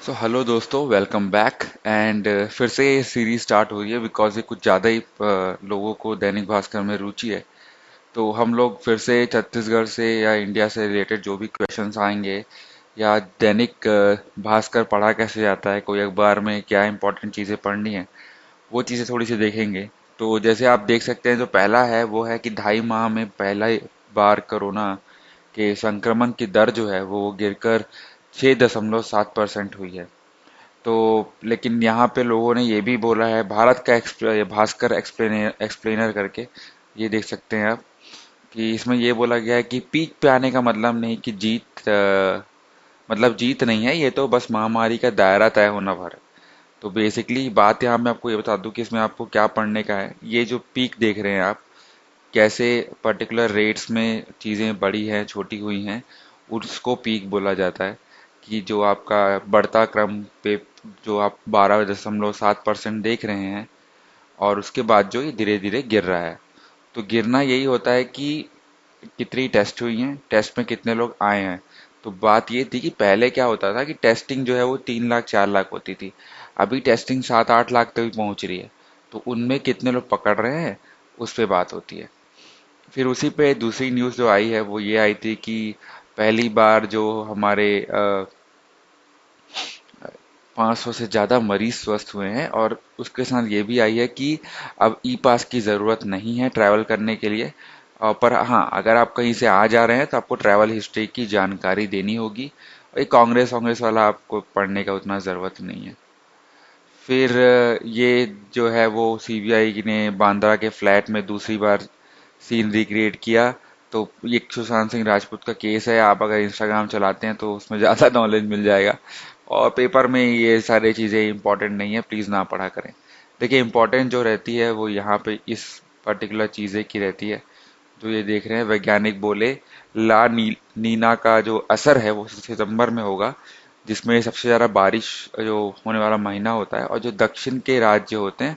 Hello दोस्तों, welcome back. And फिर से ये सीरीज स्टार्ट हो रही है बिकॉज ये कुछ ज़्यादा ही लोगों को दैनिक भास्कर में रुचि है। तो हम लोग फिर से छत्तीसगढ़ से या इंडिया से रिलेटेड जो भी क्वेश्चंस आएंगे, या दैनिक भास्कर पढ़ा कैसे जाता है, कोई अखबार में क्या इंपॉर्टेंट चीज़ें पढ़नी है, वो चीज़ें थोड़ी सी देखेंगे। तो जैसे आप देख सकते हैं, जो पहला है वो है कि 2.5 माह में पहला बार कोरोना के संक्रमण की दर जो है वो गिरकर 6.7% हुई है। तो लेकिन यहाँ पे लोगों ने ये भी बोला है, भारत का भास्कर एक्सप्लेनर करके, ये देख सकते हैं आप, कि इसमें ये बोला गया है कि पीक पे आने का मतलब नहीं कि मतलब जीत नहीं है, ये तो बस महामारी का दायरा तय होना भर है। तो बेसिकली बात यहाँ मैं आपको ये बता दूं कि इसमें आपको क्या पढ़ने का है। ये जो पीक देख रहे हैं आप, कैसे पर्टिकुलर रेट्स में चीज़ें बढ़ी हैं, छोटी हुई हैं, उसको पीक बोला जाता है। कि जो आपका बढ़ता क्रम पे जो आप 12.7% देख रहे हैं, और उसके बाद जो ये धीरे धीरे गिर रहा है। तो गिरना यही होता है कि कितनी टेस्ट हुई हैं, टेस्ट में कितने लोग आए हैं। तो बात ये थी कि पहले क्या होता था कि टेस्टिंग जो है वो 3 लाख 4 लाख होती थी। अभी टेस्टिंग 7-8 लाख तक भी पहुंच रही है। तो उनमें कितने लोग पकड़ रहे हैं, उस पे बात होती है। फिर उसी पे दूसरी न्यूज़ जो आई है वो ये आई थी कि पहली बार जो हमारे 500 से ज़्यादा मरीज स्वस्थ हुए हैं, और उसके साथ ये भी आई है कि अब ई पास की ज़रूरत नहीं है ट्रैवल करने के लिए। पर हाँ, अगर आप कहीं से आ जा रहे हैं तो आपको ट्रैवल हिस्ट्री की जानकारी देनी होगी। ये कांग्रेस कांग्रेस वाला आपको पढ़ने का उतना ज़रूरत नहीं है। फिर ये जो है वो सीबीआई ने बांद्रा के फ्लैट में दूसरी बार सीन रिक्रिएट किया। तो ये सुशांत सिंह राजपूत का केस है, आप अगर इंस्टाग्राम चलाते हैं तो उसमें ज़्यादा नॉलेज मिल जाएगा। और पेपर में ये सारी चीज़ें इंपॉर्टेंट नहीं है, प्लीज़ ना पढ़ा करें। देखिए, इंपॉर्टेंट जो रहती है वो यहाँ पे इस पर्टिकुलर चीज़ें की रहती है। जो ये देख रहे हैं, वैज्ञानिक बोले नीना का जो असर है वो सितंबर में होगा, जिसमें सबसे ज़्यादा बारिश जो होने वाला महीना होता है, और जो दक्षिण के राज्य होते हैं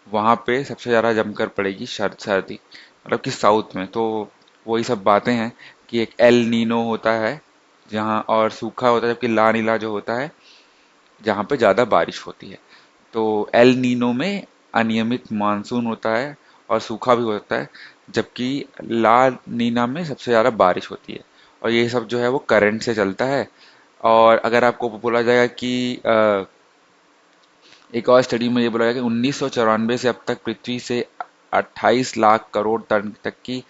वहाँ पे सबसे ज़्यादा जमकर पड़ेगी सर्दी, मतलब कि साउथ में। तो वही सब बातें हैं कि एक एल नीनो होता है जहाँ, और सूखा होता है, जबकि ला नीला जो होता है जहाँ पे ज़्यादा बारिश होती है। तो एल नीनो में अनियमित मानसून होता है और सूखा भी होता है, जबकि ला नीना में सबसे ज़्यादा बारिश होती है। और ये सब जो है वो करंट से चलता है। और अगर आपको बोला जाएगा कि एक और स्टडी में ये बोला गया कि 1994 से अब तक पृथ्वी से 28 लाख करोड़ टन तक की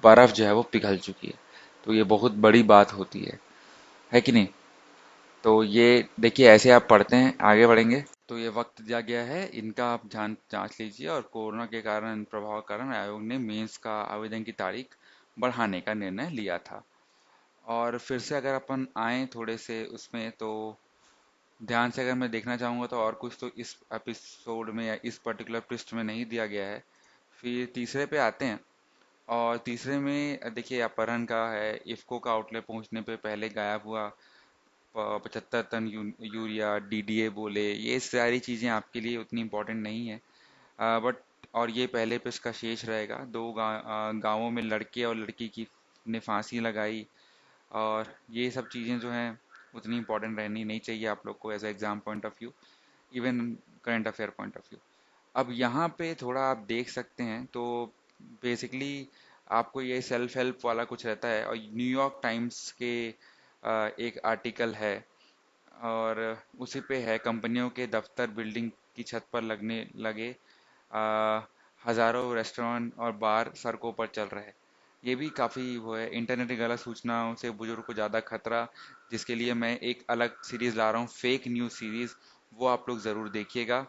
बर्फ जो है वो पिघल चुकी है। तो ये बहुत बड़ी बात होती है कि नहीं? तो ये देखिए, ऐसे आप पढ़ते हैं, आगे बढ़ेंगे। तो ये वक्त दिया गया है, इनका आप जांच लीजिए। और कोरोना के कारण, प्रभाव के कारण आयोग ने मेंस का आवेदन की तारीख बढ़ाने का निर्णय लिया था। और फिर से अगर अपन आए थोड़े से उसमें, तो ध्यान से अगर मैं देखना चाहूँगा तो और कुछ तो इस एपिसोड में या इस पर्टिकुलर पृष्ठ में नहीं दिया गया है। फिर तीसरे पे आते हैं। और तीसरे में देखिए, अपहरण का है, इफ्को का आउटलेट पहुंचने पे पहले गायब हुआ 75 टन यूरिया, डीडीए बोले। ये सारी चीज़ें आपके लिए उतनी इम्पोर्टेंट नहीं है, बट और ये पहले पे इसका शेष रहेगा। गांवों में लड़के और लड़की की ने फांसी लगाई। और ये सब चीज़ें जो हैं उतनी इम्पोर्टेंट रहनी नहीं चाहिए आप लोग को as exam point of view, even current affair point of view. अब यहाँ पे थोड़ा आप देख सकते हैं, तो बेसिकली आपको ये सेल्फ हेल्प वाला कुछ रहता है, और न्यूयॉर्क टाइम्स के एक आर्टिकल है, और उसी पे है, कंपनियों के दफ्तर बिल्डिंग की छत पर लगने लगे, आ, हजारों रेस्टोरेंट और बार सड़कों पर चल रहे हैं। ये भी काफ़ी वो है, इंटरनेट की गलत सूचनाओं से बुजुर्ग को ज़्यादा खतरा, जिसके लिए मैं एक अलग सीरीज़ ला रहा हूँ, फेक न्यूज़ सीरीज़। वो आप लोग ज़रूर देखिएगा।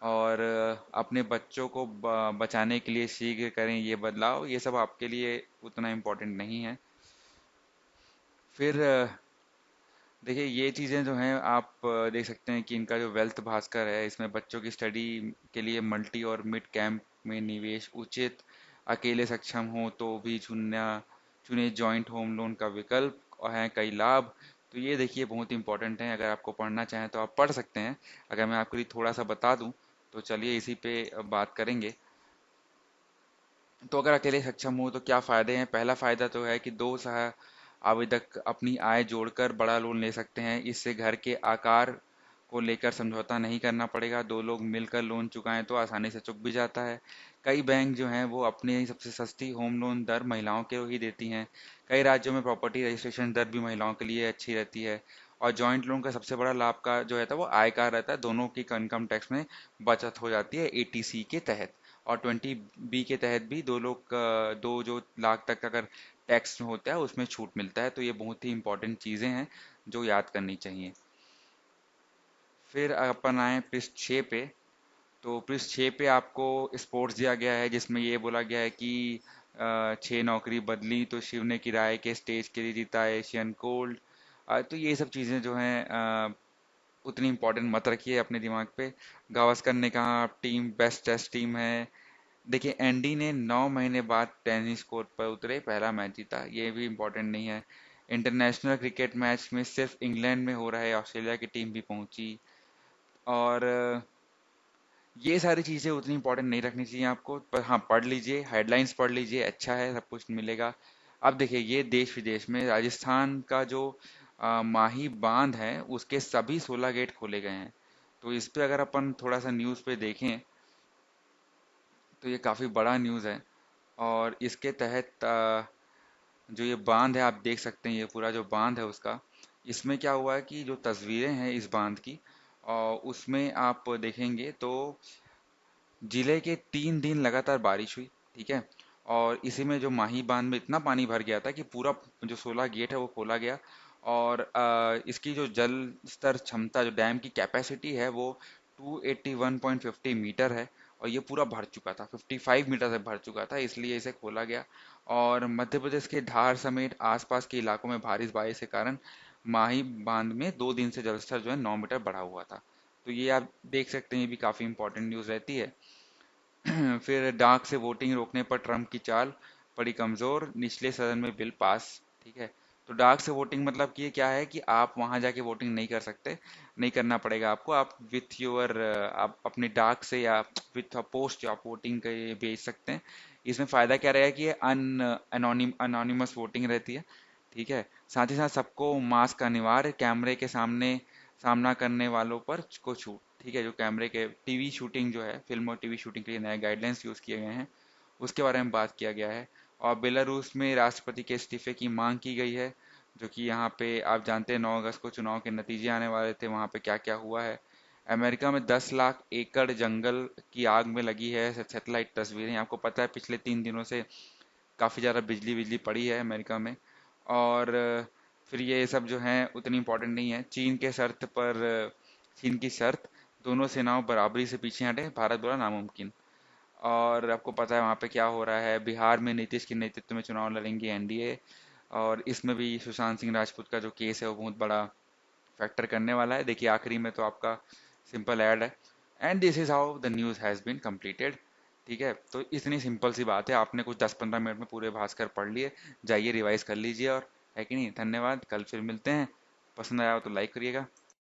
और अपने बच्चों को बचाने के लिए शीघ्र करें ये बदलाव, ये सब आपके लिए उतना इम्पोर्टेंट नहीं है। फिर देखिए, ये चीज़ें जो हैं आप देख सकते हैं कि इनका जो वेल्थ भास्कर है, इसमें बच्चों की स्टडी के लिए मल्टी और मिड कैंप में निवेश उचित, अकेले सक्षम हो तो भी चुने जॉइंट होम लोन का विकल्प, और हैं कई लाभ। तो ये देखिए बहुत इंपॉर्टेंट है, अगर आपको पढ़ना चाहें तो आप पढ़ सकते हैं। अगर मैं आपके लिए थोड़ा सा बता दूं, तो चलिए इसी पे बात करेंगे। तो अगर अकेले सक्षम हो तो क्या फ़ायदे हैं? पहला फ़ायदा तो है कि दो सह आवेदक अपनी आय जोड़कर बड़ा लोन ले सकते हैं। इससे घर के आकार को लेकर समझौता नहीं करना पड़ेगा, दो लोग मिलकर लोन चुकाएं तो आसानी से चुक भी जाता है। कई बैंक जो हैं वो अपनी ही सबसे सस्ती होम लोन दर महिलाओं के ही देती हैं। कई राज्यों में प्रॉपर्टी रजिस्ट्रेशन दर भी महिलाओं के लिए अच्छी रहती है। और जॉइंट लोन का सबसे बड़ा लाभ का जो रहता है वो आय का रहता है, दोनों की इनकम टैक्स में बचत हो जाती है एटीसी के तहत। और 20B के तहत भी दो लोग दो जो लाख तक अगर टैक्स होता है उसमें छूट मिलता है। तो ये बहुत ही इंपॉर्टेंट चीज़ें हैं जो याद करनी चाहिए। फिर अपन आए पृष्ठ 6 पे। तो पृष्ठ 6 पे आपको स्पोर्ट्स दिया गया है, जिसमें ये बोला गया है कि 6 नौकरी बदली तो शिव ने किराए के स्टेज के लिए जीता एशियन गोल्ड। तो ये सब चीज़ें जो हैं उतनी इंपॉर्टेंट मत रखिए अपने दिमाग पे। गावस्कर ने कहा टीम बेस्ट टेस्ट टीम है। देखिए एंडी ने 9 महीने बाद टेनिस कोर्ट पर उतरे, पहला मैच जीता, ये भी इंपॉर्टेंट नहीं है। इंटरनेशनल क्रिकेट मैच में सिर्फ इंग्लैंड में हो रहा है, ऑस्ट्रेलिया की टीम भी पहुंची। और ये सारी चीज़ें उतनी इंपॉर्टेंट नहीं रखनी चाहिए आपको, पर हाँ पढ़ लीजिए, हेडलाइंस पढ़ लीजिए, अच्छा है, सब कुछ मिलेगा। अब देखिए ये देश विदेश में राजस्थान का जो माही बांध है उसके सभी 16 गेट खोले गए हैं। तो इस पे अगर अपन थोड़ा सा न्यूज़ पे देखें तो ये काफ़ी बड़ा न्यूज़ है। और इसके तहत जो ये बांध है आप देख सकते हैं, ये पूरा जो बांध है उसका, इसमें क्या हुआ है कि जो तस्वीरें हैं इस बांध की, उसमें आप देखेंगे तो जिले के 3 दिन लगातार बारिश हुई। ठीक है। और इसी में जो माही बांध में इतना पानी भर गया था कि पूरा जो 16 गेट है वो खोला गया। और इसकी जो जल स्तर क्षमता, जो डैम की कैपेसिटी है वो 281.50 मीटर है। और ये पूरा भर चुका था, 55 मीटर से भर चुका था, इसलिए इसे खोला गया। और मध्य प्रदेश के धार समेत आसपास के इलाकों में भारी बारिश के कारण माही बांध में 2 दिन से जलस्तर जो है 9 मीटर बढ़ा हुआ था। तो ये आप देख सकते हैं, ये भी काफ़ी इंपॉर्टेंट न्यूज़ रहती है। फिर डाक से वोटिंग रोकने पर ट्रंप की चाल पड़ी कमजोर, निचले सदन में बिल पास। ठीक है। तो डाक से वोटिंग मतलब कि ये क्या है कि आप वहां जाके वोटिंग नहीं कर सकते, नहीं करना पड़ेगा आपको, आप विथ योर आप अपनी डाक से या विथ अ पोस्ट जो आप वोटिंग के भेज सकते हैं। इसमें फायदा क्या रहेगा कि ये अनोनिमस वोटिंग रहती है। ठीक है। साथ ही साथ सबको मास्क अनिवार्य, कैमरे के सामने सामना करने वालों पर को छूट। ठीक है। जो कैमरे के टीवी शूटिंग जो है, फिल्म और टीवी शूटिंग के लिए नए गाइडलाइंस यूज़ किए गए हैं, उसके बारे में बात किया गया है। और बेलारूस में राष्ट्रपति के इस्तीफे की मांग की गई है, जो कि यहाँ पे आप जानते हैं 9 अगस्त को चुनाव के नतीजे आने वाले थे, वहाँ पे क्या क्या हुआ है। अमेरिका में 10 लाख एकड़ जंगल की आग में लगी है। सैटेलाइट तस्वीरें, आपको पता है पिछले 3 दिनों से काफ़ी ज़्यादा बिजली बिजली पड़ी है अमेरिका में। और फिर ये सब जो है उतनी इम्पोर्टेंट नहीं है। चीन की शर्त, दोनों सेनाओं बराबरी से पीछे हटे, भारत बोला नामुमकिन। और आपको पता है वहाँ पे क्या हो रहा है, बिहार में नीतीश के नेतृत्व में चुनाव लड़ेंगे एनडीए। और इसमें भी सुशांत सिंह राजपूत का जो केस है वो बहुत बड़ा फैक्टर करने वाला है। देखिए आखिरी में तो आपका सिंपल ऐड है, and this is how the news has been completed. ठीक है। तो इतनी सिंपल सी बात है, आपने कुछ 10-15 मिनट में पूरे भास्कर पढ़ लिए, जाइए रिवाइज कर लीजिए। और है कि नहीं। धन्यवाद, कल फिर मिलते हैं। पसंद आया हो तो लाइक करिएगा।